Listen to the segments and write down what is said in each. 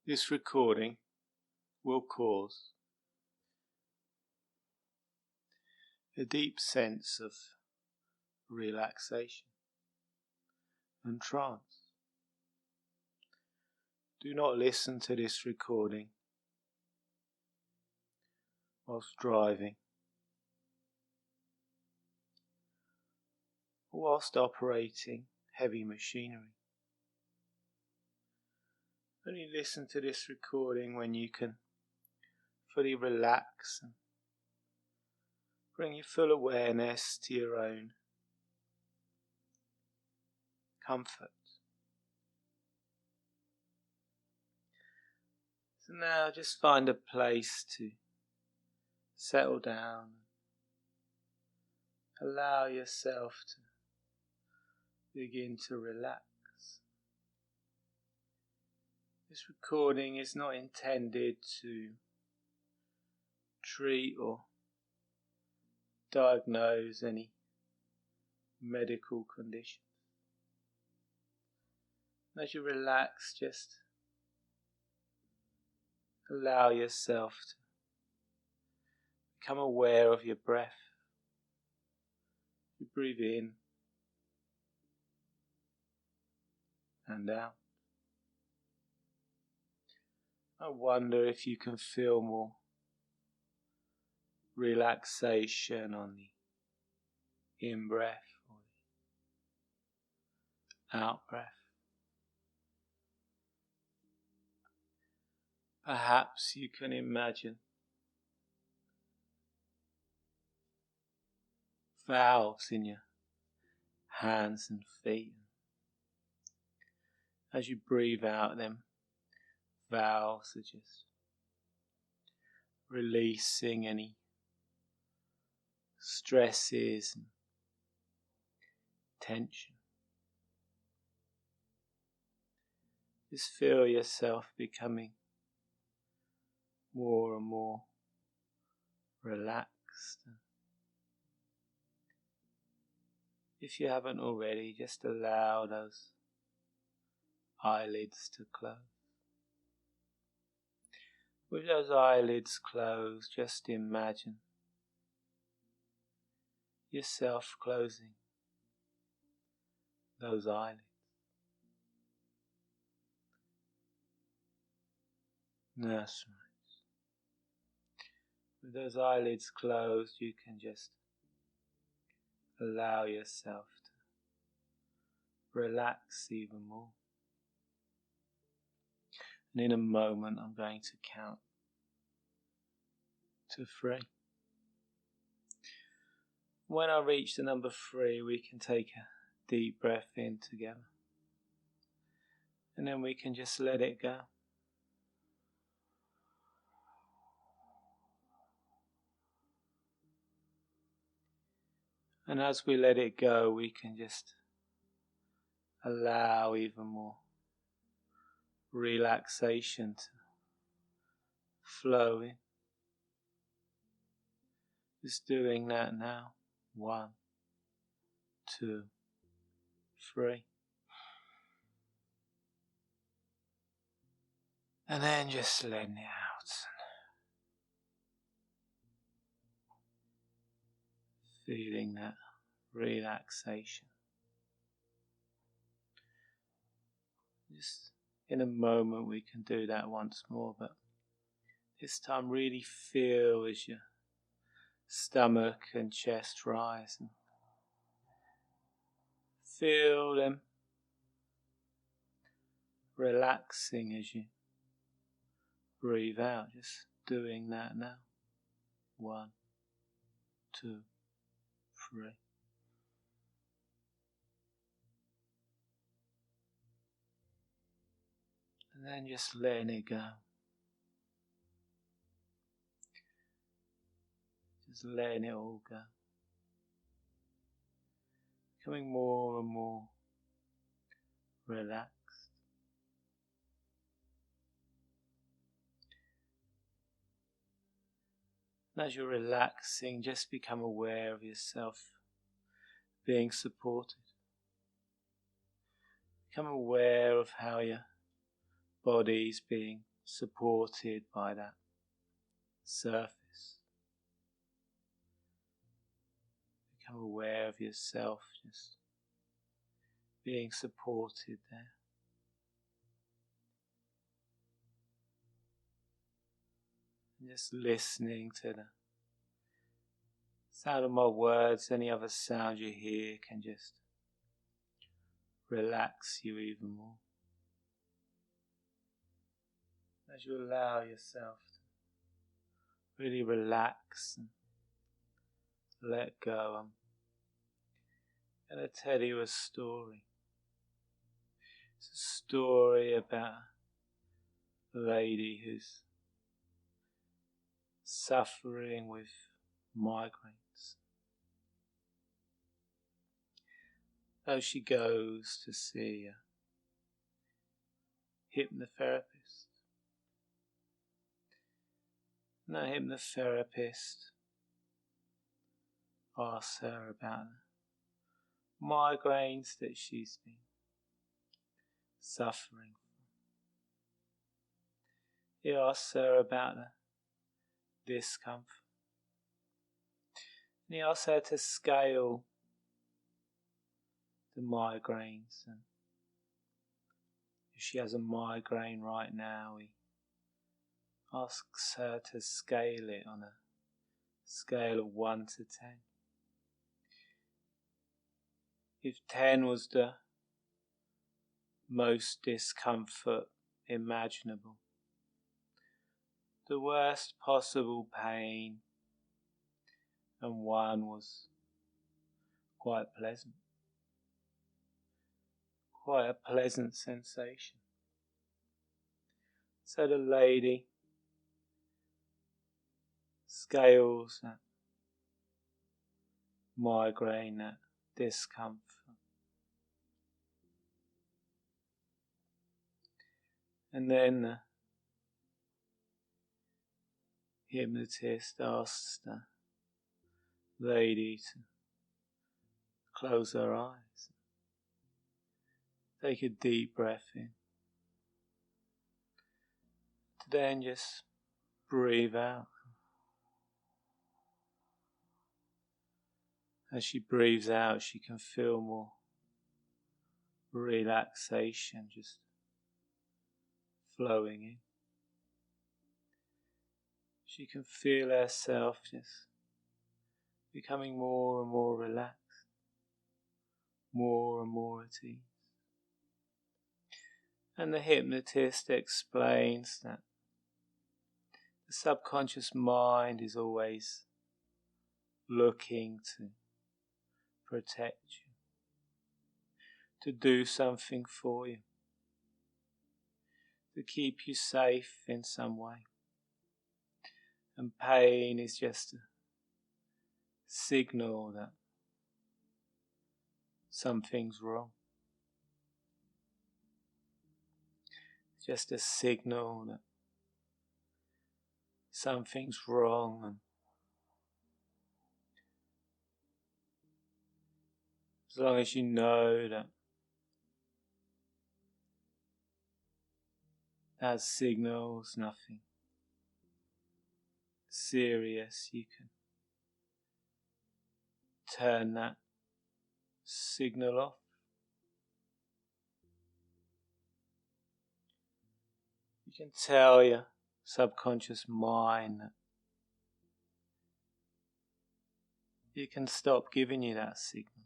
This recording will cause a deep sense of relaxation and trance. Do not listen to this recording whilst driving or whilst operating heavy machinery. Only listen to this recording when you can fully relax and bring your full awareness to your own comfort. So now just find a place to settle down. Allow yourself to begin to relax. This recording is not intended to treat or diagnose any medical condition. As you relax, just allow yourself to become aware of your breath. You breathe in and out. I wonder if you can feel more relaxation on the in-breath or the out-breath. Perhaps you can imagine valves in your hands and feet. As you breathe out, them valves are just releasing any stresses and tension. Just feel yourself becoming more and more relaxed. If you haven't already, just allow those eyelids to close. With those eyelids closed, just imagine yourself closing those eyelids. That's right. With those eyelids closed, you can just allow yourself to relax even more. And in a moment, I'm going to count to 3. When I reach the number 3, we can take a deep breath in together. And then we can just let it go. And as we let it go, we can just allow even more relaxation to flow in. Just doing that now. 1, 2, 3. And then just letting it out. Feeling that relaxation. Just in a moment we can do that once more, but this time really feel as your stomach and chest rise, and feel them relaxing as you breathe out. Just doing that now. 1, 2, 3. And then just letting it go. Just letting it all go. Becoming more and more relaxed. And as you're relaxing, just become aware of yourself being supported. Become aware of how your body's being supported by that surface. Become aware of yourself just being supported there. And just listening to the sound of my words. Any other sound you hear can just relax you even more. As you allow yourself to really relax and let go, I'm going to tell you a story. It's a story about a lady who's suffering with migraines. So she goes to see a hypnotherapist. And that hypnotherapist asks her about the migraines that she's been suffering from. He asks her about the discomfort. And he asks her to scale the migraines. And if she has a migraine right now, he asks her to scale it on a scale of 1 to 10. If 10 was the most discomfort imaginable, the worst possible pain, and 1 was quite pleasant, quite a pleasant sensation. So the lady scales that migraine, that discomfort. And then the hypnotist asks the lady to close her eyes. Take a deep breath in. Then just breathe out. As she breathes out, she can feel more relaxation just flowing in. She can feel herself just becoming more and more relaxed, more and more at ease. And the hypnotist explains that the subconscious mind is always looking to protect you, to do something for you, to keep you safe in some way. And pain is just a signal that something's wrong. It's just a signal that something's wrong, and as long as you know that that signal's nothing serious, you can turn that signal off. You can tell your subconscious mind that you can stop giving you that signal.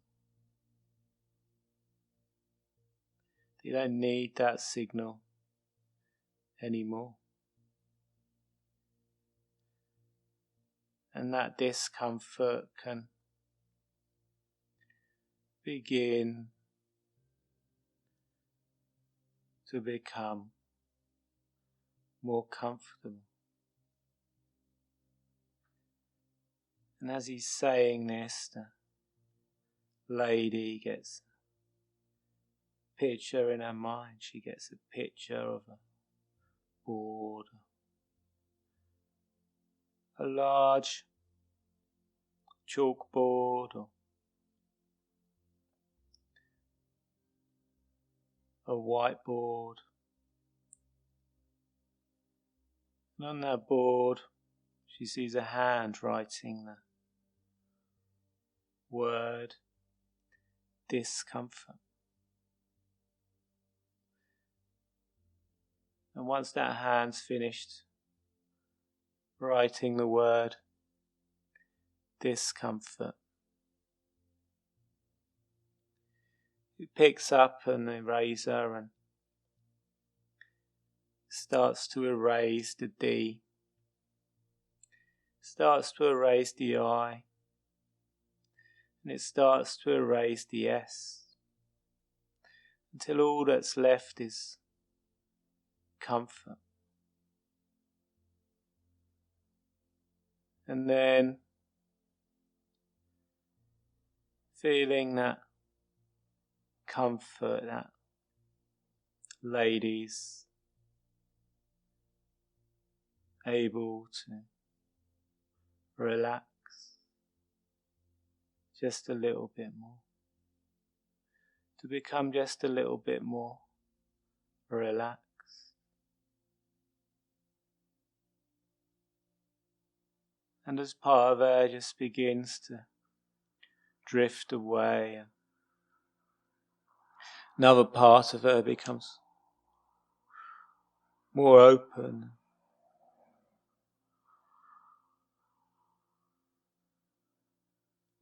You don't need that signal anymore. And that discomfort can begin to become more comfortable. And as he's saying this, the lady gets a picture in her mind. She gets a picture of a board, a large chalkboard, or a whiteboard, And on that board, she sees a hand writing the word discomfort. And once that hand's finished writing the word discomfort, it picks up an eraser and starts to erase the D, starts to erase the I, and it starts to erase the S, until all that's left is comfort. And then feeling that comfort, that lady's able to relax just a little bit more, to become just a little bit more relaxed. And as part of her just begins to drift away, another part of her becomes more open,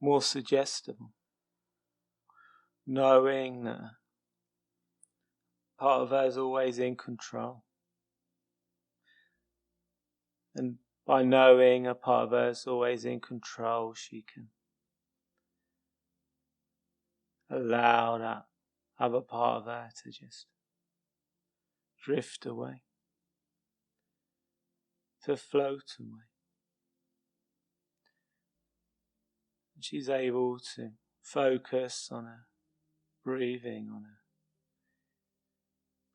more suggestible, knowing that part of her is always in control. And by knowing a part of her is always in control, she can allow that other part of her to just drift away, to float away. And she's able to focus on her breathing, on her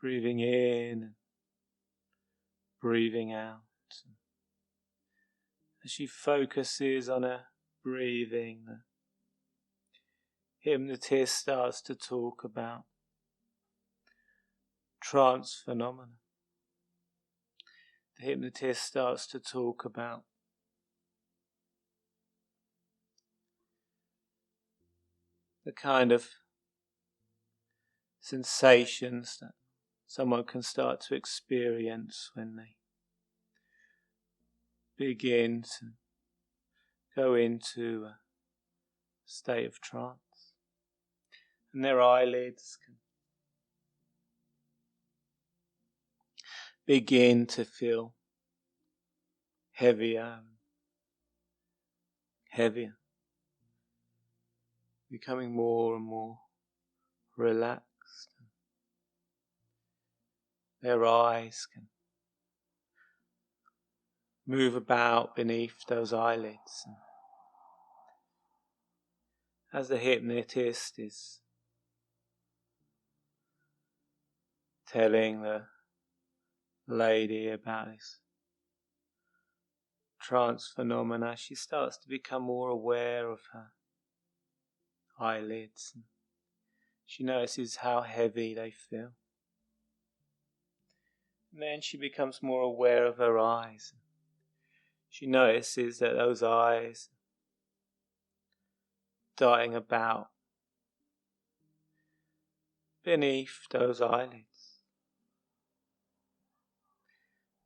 breathing in and breathing out. As she focuses on her breathing, the hypnotist starts to talk about trance phenomena. The hypnotist starts to talk about the kind of sensations that someone can start to experience when they begin to go into a state of trance. And their eyelids can begin to feel heavier and heavier, becoming more and more relaxed. Their eyes can move about beneath those eyelids. And as the hypnotist is telling the lady about this trance phenomena, she starts to become more aware of her eyelids. And she notices how heavy they feel. And then she becomes more aware of her eyes. She notices that those eyes darting about beneath those eyelids.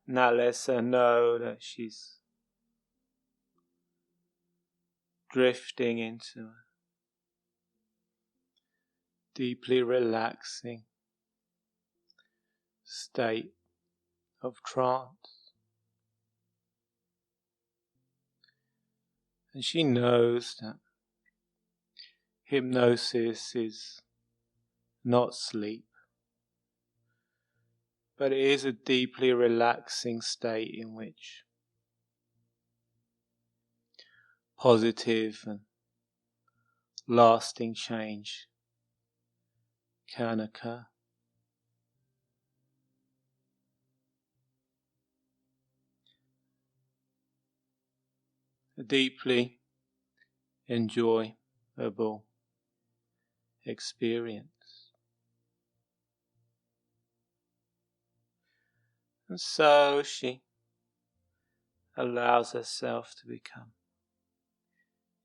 And that lets her know that she's drifting into a deeply relaxing state of trance. And she knows that hypnosis is not sleep, but it is a deeply relaxing state in which positive and lasting change can occur. A deeply enjoyable experience. And so she allows herself to become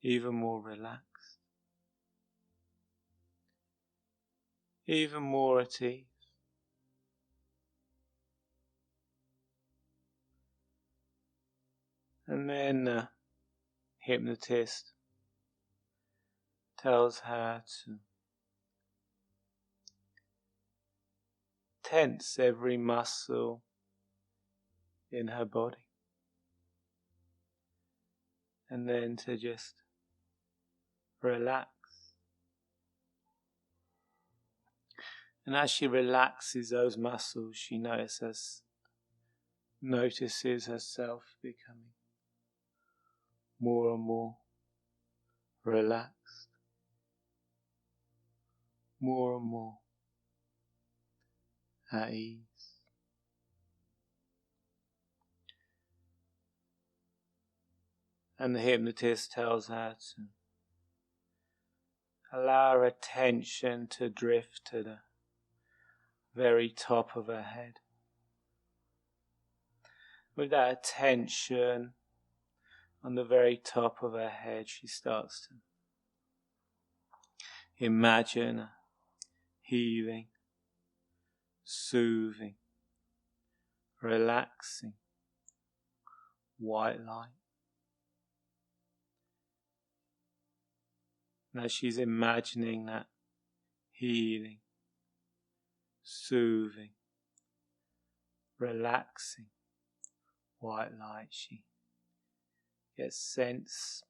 even more relaxed, even more at ease. And then the hypnotist tells her to tense every muscle in her body, and then to just relax. And as she relaxes those muscles, she notices herself becoming more and more relaxed, more and more at ease. And the hypnotist tells her to allow her attention to drift to the very top of her head. With that attention on the very top of her head, she starts to imagine a healing, soothing, relaxing white light. And as she's imagining that healing, soothing, relaxing white light, she gets sense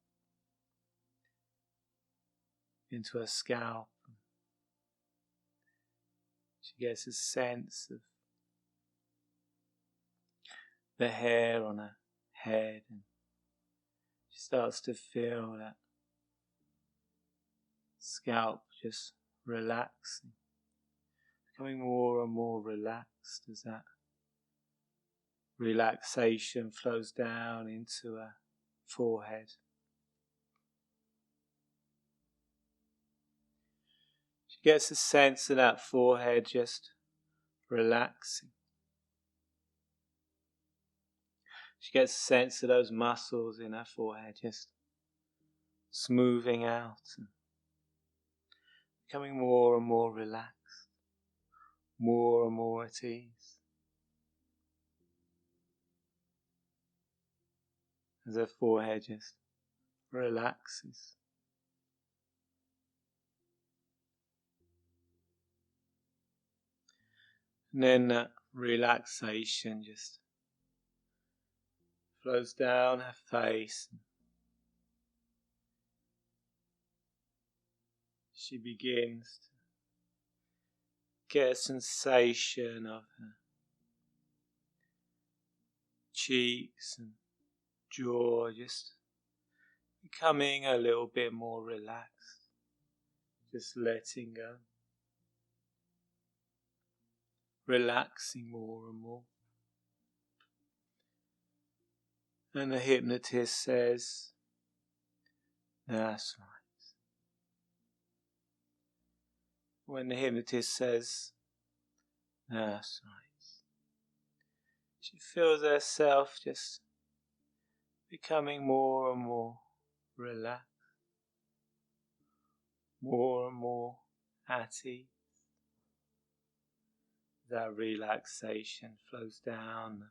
into her scalp. She gets a sense of the hair on her head, and she starts to feel that scalp just relaxing, becoming more and more relaxed as that relaxation flows down into her forehead. She gets a sense of that forehead just relaxing. She gets a sense of those muscles in her forehead just smoothing out and becoming more and more relaxed, more and more at ease. As her forehead just relaxes. And then that relaxation just flows down her face. She begins to get a sensation of her cheeks and jaw just becoming a little bit more relaxed, just letting go, relaxing more and more. And the hypnotist says, "That's right." When the hypnotist says, "That's right," she feels herself just becoming more and more relaxed, more and more at ease. That relaxation flows down the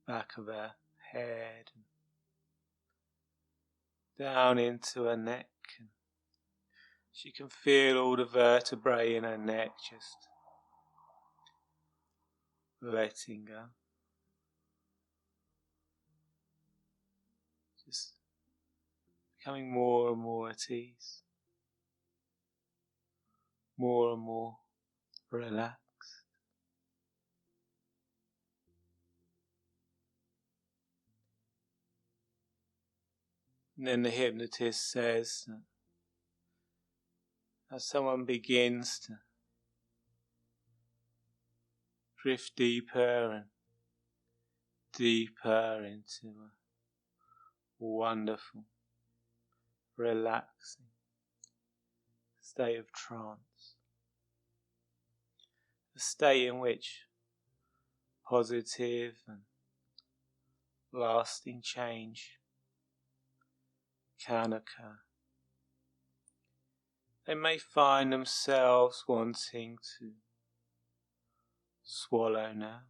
back of her head and down into her neck, and she can feel all the vertebrae in her neck just letting go. Just becoming more and more at ease, more and more relaxed. And then the hypnotist says that as someone begins to drift deeper and deeper into a wonderful, relaxing state of trance, a state in which positive and lasting change can occur. They may find themselves wanting to swallow now.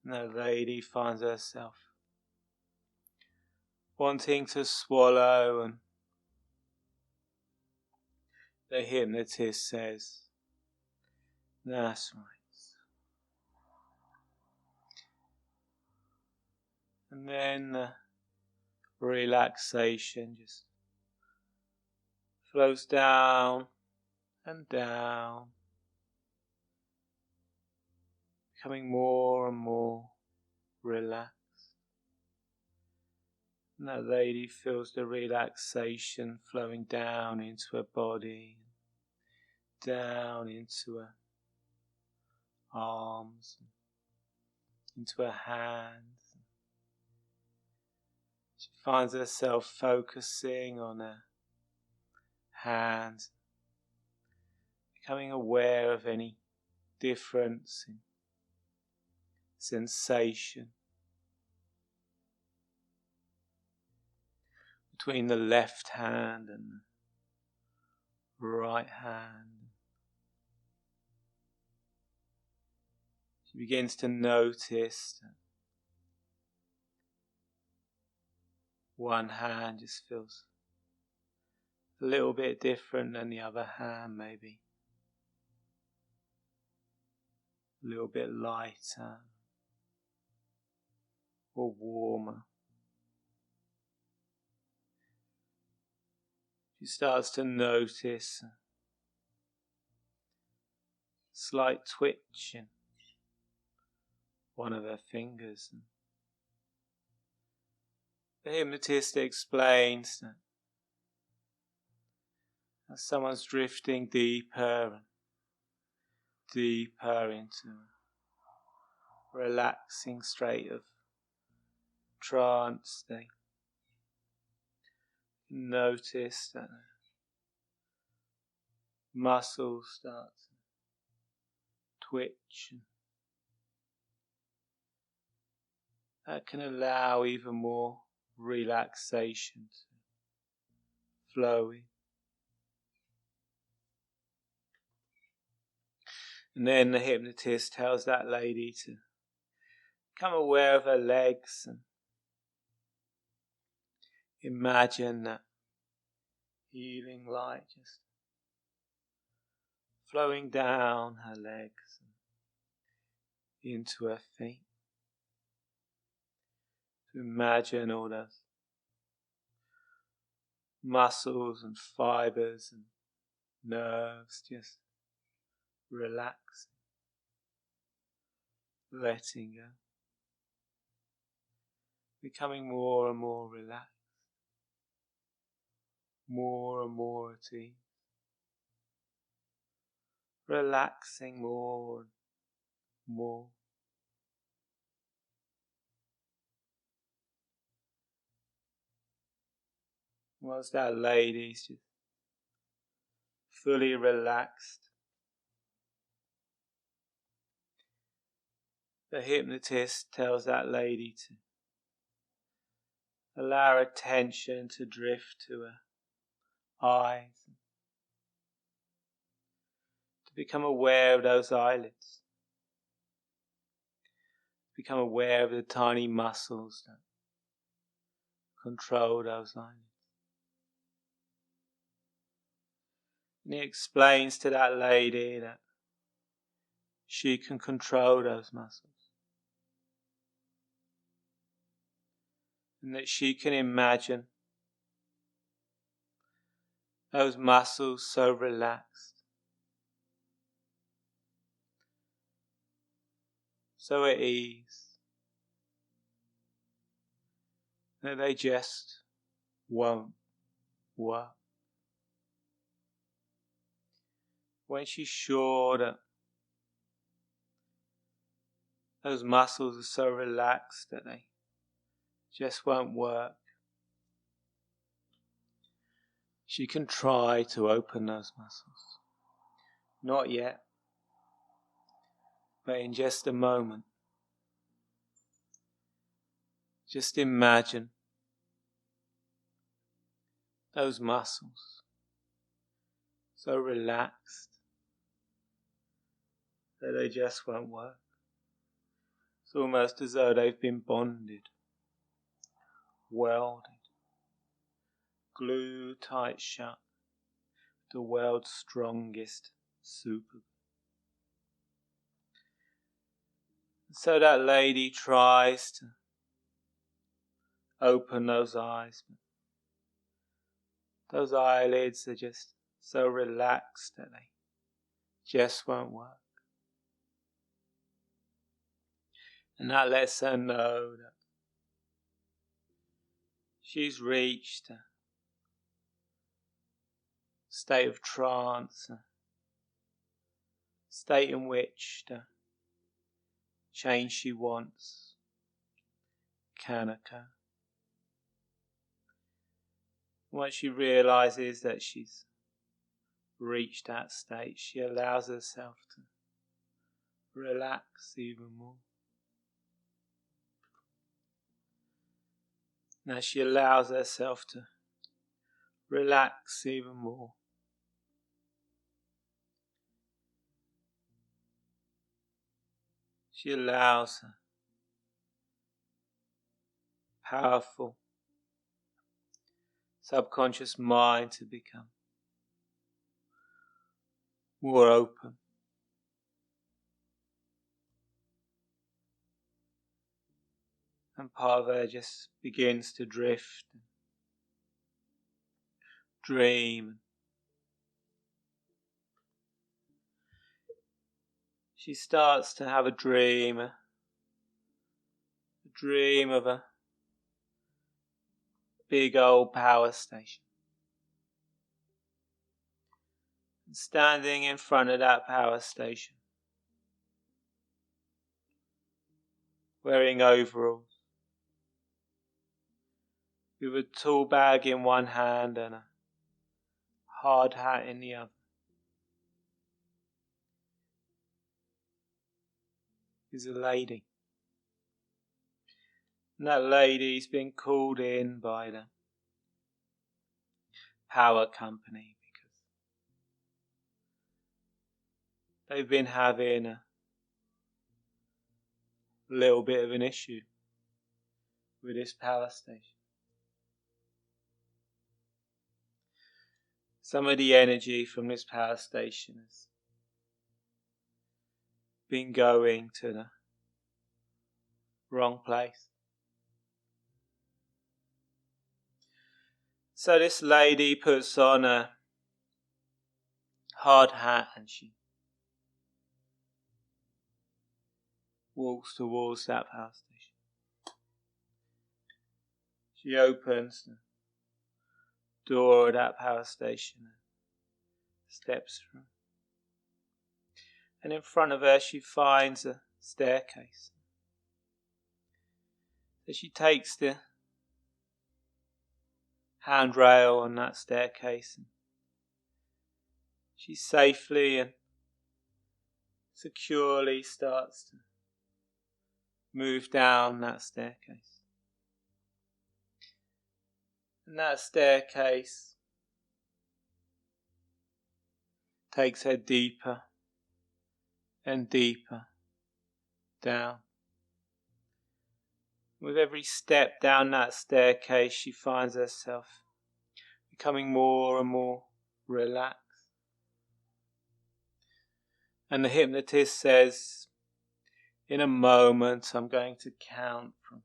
And the lady finds herself wanting to swallow, and the hypnotist says, "That's right." And then the relaxation just flows down and down, becoming more and more relaxed. And that lady feels the relaxation flowing down into her body, down into her arms, into her hands. She finds herself focusing on her hands, becoming aware of any difference in sensation between the left hand and the right hand. She begins to notice that one hand just feels a little bit different than the other hand, maybe a little bit lighter or warmer. She starts to notice a slight twitch in one of her fingers. The hypnotist explains that as someone's drifting deeper and deeper into a relaxing state of trance, they notice that muscles start to twitch, and that can allow even more relaxation to flow in. And then the hypnotist tells that lady to become aware of her legs and imagine that healing light just flowing down her legs and into her feet. To imagine all those muscles and fibers and nerves just relaxing, letting go, becoming more and more relaxed, more and more at ease, relaxing more and more. Whilst that lady's just fully relaxed, the hypnotist tells that lady to allow her attention to drift to her eyes, to become aware of those eyelids, become aware of the tiny muscles that control those eyelids. And he explains to that lady that she can control those muscles, and that she can imagine those muscles so relaxed, so at ease, that they just won't work. When she's sure that those muscles are so relaxed that they just won't work, she can try to open those muscles. Not yet. But in just a moment, just imagine those muscles so relaxed that they just won't work. It's almost as though they've been bonded, welded, glued tight shut, the world's strongest super. So that lady tries to open those eyes, but those eyelids are just so relaxed that they just won't work. And that lets her know that she's reached a state of trance, a state in which the change she wants can occur. Once she realizes that she's reached that state, she allows herself to relax even more. Now she allows herself to relax even more. She allows her powerful subconscious mind to become more open. And part of her just begins to drift and dream. She starts to have a dream of a big old power station. And standing in front of that power station, wearing overalls, with a tool bag in one hand and a hard hat in the other, is a lady. And that lady's been called in by the power company because they've been having a little bit of an issue with this power station. Some of the energy from this power station has been going to the wrong place. So this lady puts on a hard hat and she walks towards that power station. She opens the door of that power station and steps through. And in front of her she finds a staircase. So she takes the handrail on that staircase and she safely and securely starts to move down that staircase. And that staircase takes her deeper and deeper down. With every step down that staircase, she finds herself becoming more and more relaxed. And the hypnotist says, in a moment I'm going to count from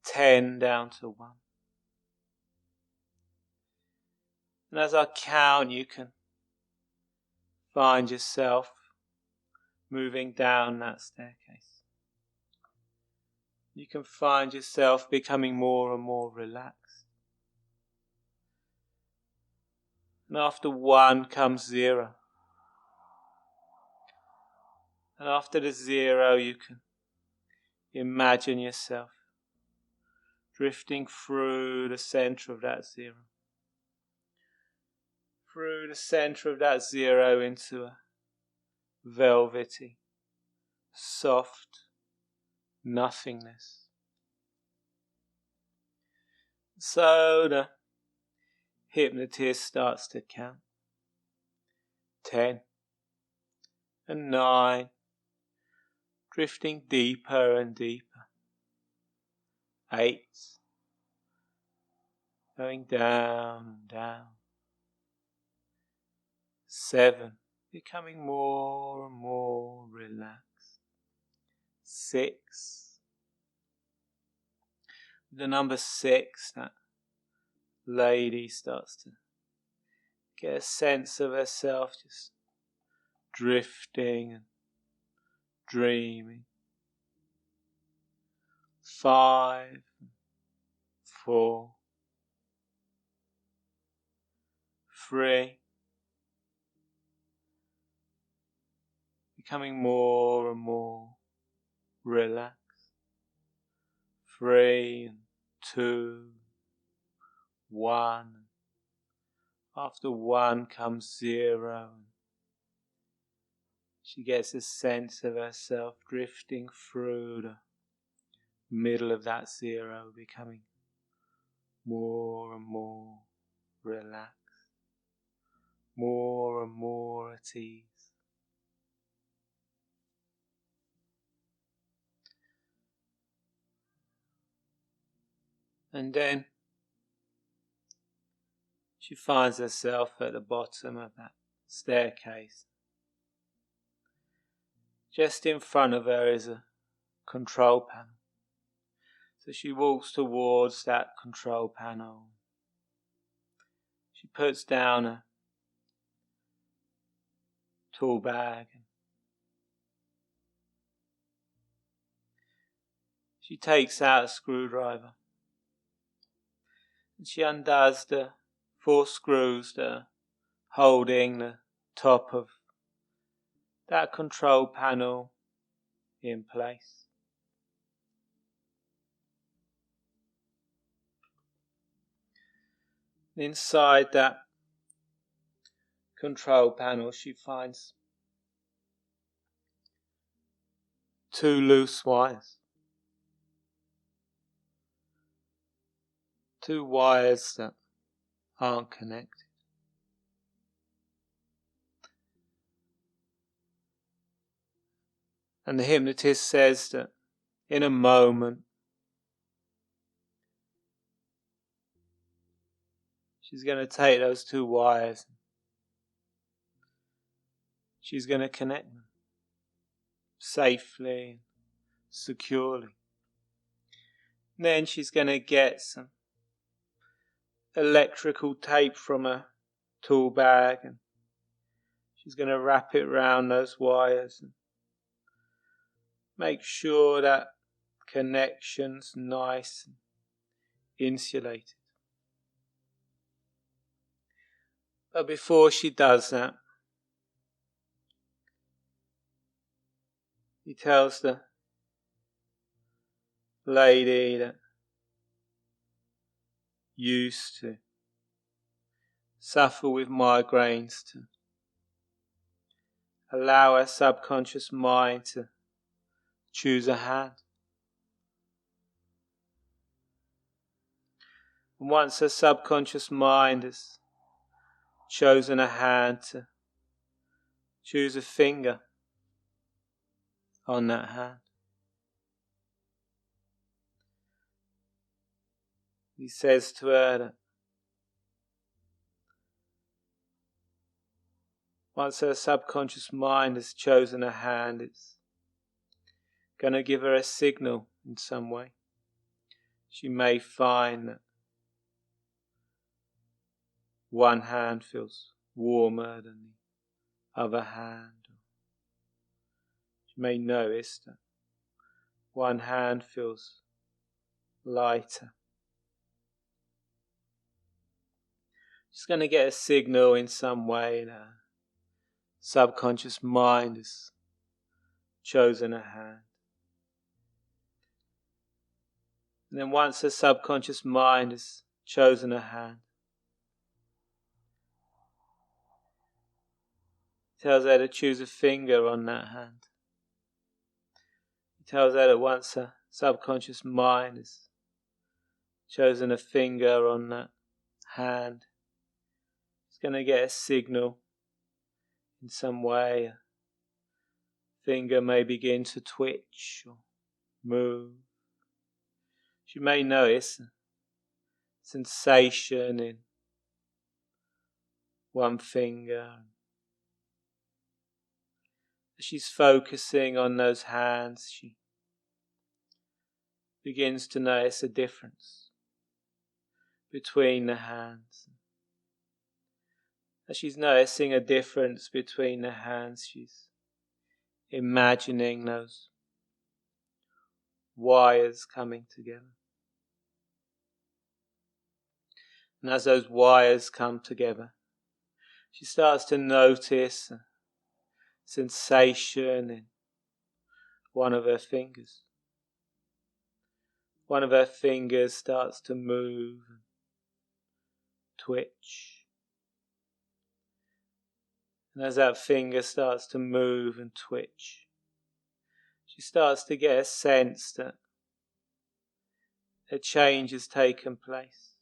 10 down to 1. And as I count, you can find yourself moving down that staircase. You can find yourself becoming more and more relaxed. And after 1 comes 0. And after the 0, you can imagine yourself drifting through the center of that 0. Through the center of that 0 into a velvety, soft nothingness. So the hypnotist starts to count. 10 and 9, drifting deeper and deeper. 8, going down and down. 7, becoming more and more relaxed. 6, the number 6, that lady starts to get a sense of herself just drifting and dreaming. 5, 4, 3, becoming more and more relaxed. 3 and 2, 1. After 1 comes 0. She gets a sense of herself drifting through the middle of that 0, becoming more and more relaxed, more and more at ease. And then she finds herself at the bottom of that staircase. Just in front of her is a control panel. So she walks towards that control panel. She puts down a tool bag. She takes out a screwdriver. And she undoes the 4 screws that are holding the top of that control panel in place. Inside that control panel she finds 2 loose wires. 2 wires that aren't connected. And the hypnotist says that in a moment she's going to take those 2 wires. She's going to connect them safely, securely. And then she's going to get some electrical tape from a tool bag and she's going to wrap it around those wires and make sure that connection's nice and insulated. But before she does that, he tells the lady that used to suffer with migraines to allow her subconscious mind to choose a hand. And once her subconscious mind has chosen a hand, to choose a finger on that hand. He says to her that once her subconscious mind has chosen a hand, it's going to give her a signal in some way. She may find that one hand feels warmer than the other hand. She may notice that one hand feels lighter. She's going to get a signal in some way that her subconscious mind has chosen a hand. And then once her subconscious mind has chosen a hand, He tells her to choose a finger on that hand. He tells her that once her subconscious mind has chosen a finger on that hand, it's going to get a signal in some way. A finger may begin to twitch or move. She may notice a sensation in one finger. As she's focusing on those hands, she begins to notice a difference between the hands. As she's noticing a difference between the hands, she's imagining those wires coming together. And as those wires come together, she starts to notice a sensation in one of her fingers. One of her fingers starts to move and twitch. And as that finger starts to move and twitch, she starts to get a sense that a change has taken place.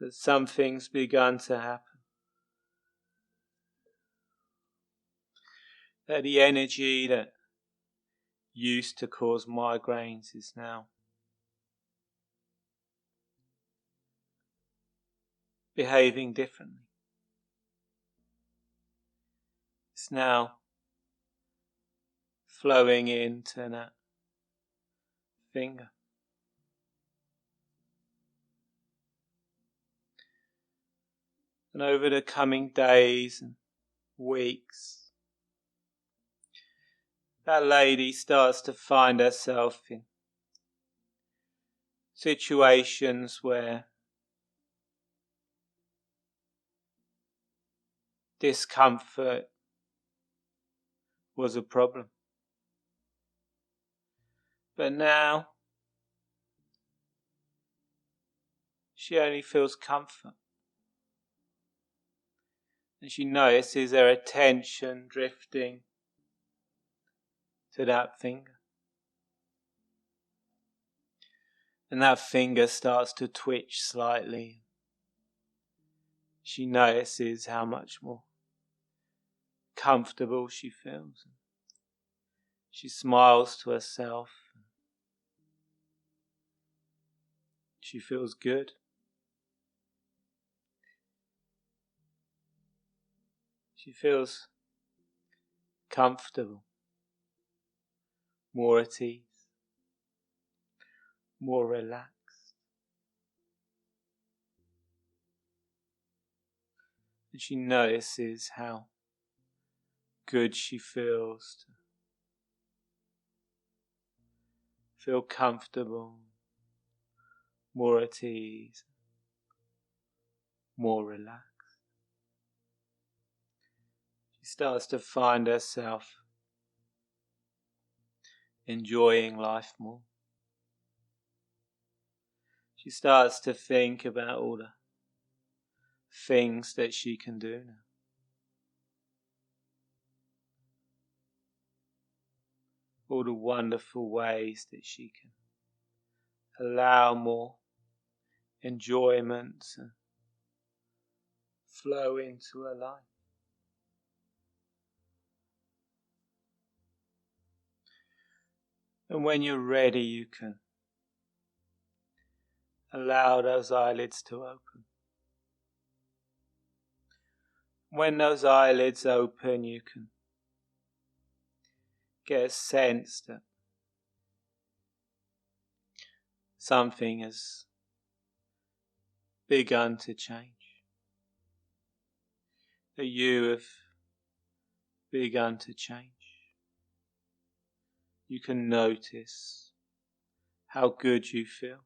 That something's begun to happen. That the energy that used to cause migraines is now behaving differently. It's now flowing into that finger. And over the coming days and weeks, that lady starts to find herself in situations where discomfort was a problem. But now she only feels comfort. And she notices her attention drifting to that finger. And that finger starts to twitch slightly. She notices how much more comfortable she feels. She smiles to herself. She feels good. She feels comfortable, more at ease, more relaxed. And she notices how good she feels to feel comfortable, more at ease, more relaxed. She starts to find herself enjoying life more. She starts to think about all the things that she can do now. All the wonderful ways that she can allow more enjoyment and flow into her life. And when you're ready, you can allow those eyelids to open. When those eyelids open, you can get a sense that something has begun to change. That you have begun to change. You can notice how good you feel.